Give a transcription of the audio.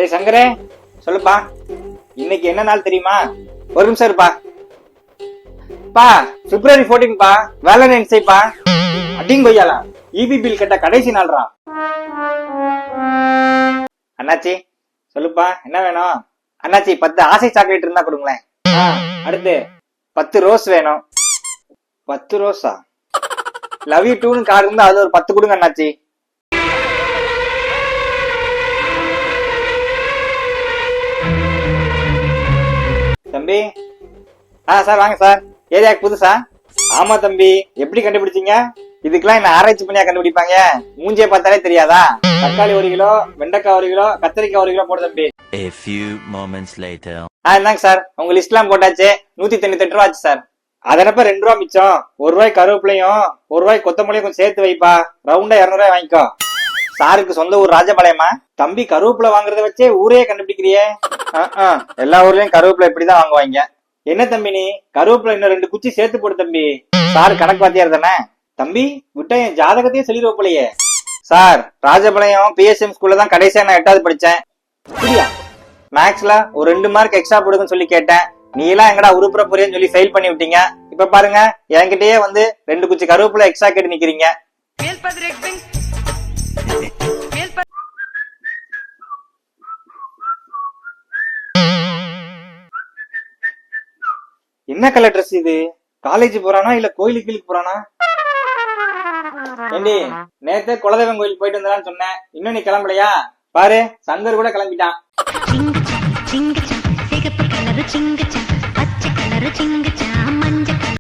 டேய் சங்கரே, சொல்லுப்பா. இன்னைக்கு என்ன நாள் தெரியுமா? ஒரு நிமிஷம் இருப்பா. பா, February 14 பா, வேலண்டைன்ஸ் டே பா. அடிங் கொய்யால, ஈபி பில் கட்ட கடைசி நாள்ரா. அண்ணாச்சி, சொல்லுப்பா, என்ன வேணும்? அண்ணாச்சி 10 ஆசை சாக்லேட் இருந்தா கொடுங்களேன். அடுத்து 10 ரோஸ் வேணும். 10 ரோஸா? லவ் யூ டூன்னு கார்டு இருந்தா அதுல ஒரு 10 கொடுங்க அண்ணாச்சி. தம்பி, சார் வாங்க சார். ஏரியாக்கு புதுசா? ஆமா தம்பி. எப்படி கண்டுபிடிச்சீங்க? இதுக்கெல்லாம் என்ன ஆராய்ச்சி பண்ணியா கண்டுபிடிப்பாங்க? மூஞ்சியை பார்த்தாலே தெரியாதா? தக்காளி 1 கிலோ, வெண்டைக்காய் 1 கிலோ, கத்திரிக்காய் 1 கிலோ போடு தம்பி. A few moments later. இந்தாங்க சார், உங்க லிஸ்ட் எல்லாம் போட்டாச்சு. 198 ரூபா ஆச்சு சார். அதனப்ப 2 ரூபா மிச்சம். 1 ரூபாய் கருவேப்பிலையும் 1 ரூபாய் கொத்தமல்லியும் கொஞ்சம் சேர்த்து வைப்பா. ரவுண்டா 200 ரூபாய் வாங்கிக்கோ. சாருக்கு சொந்த ஊர் ராஜபாளையமா? தம்பி, கருவேப்பிலை வாங்குறத வச்சே ஊரே கண்டுபிடிக்கிறியே. எல்லா ஊர்லயும் கருவேப்பிலை இப்படிதான் வாங்குவாங்க. என்ன தம்பி நீ கருவேப்பிலை இன்னும் 2 குச்சி சேர்த்து போடு தம்பி. சார் கணக்கு வாத்தியார் தானே தம்பி? விட்டா என் ஜாதகத்தையே சொல்லிடுவோப்பிலையே. சார், ராஜபாளையம் PSM ஸ்கூல்ல தான் கடைசியா நான் 8வது படிச்சேன். புரியா? மேக்ஸ்ல ஒரு 2 மார்க் எக்ஸ்ட்ரா போடுங்கன்னு சொல்லி கேட்டேன். நீ எல்லாம் எங்கடா உருப்புற போறியன்னு சொல்லி ஃபெயில் பண்ணி விட்டீங்க. இப்ப பாருங்க, என்கிட்டயே வந்து 2 குச்சி கருவேப்பிலை எக்ஸ்ட்ரா கேட்டு நிக்கிறீங்க. என்ன கலர் ட்ரெஸ் இது? காலேஜ் போறானா இல்ல கோயிலுக்கு போறானா? ஏண்டி, நேத்தே குலதெய்வம் கோயில் போயிட்டு வந்தான்னு சொன்னேன். இன்னும் நீ கிளம்பலையா? பாரு, சங்கர் கூட கிளம்பிட்டான். சிங்கச்சா சிங்கச்சா சிகப்பு கலரு சிங்கச்சா பச்சை கலரு சிங்கச்சா மஞ்சள்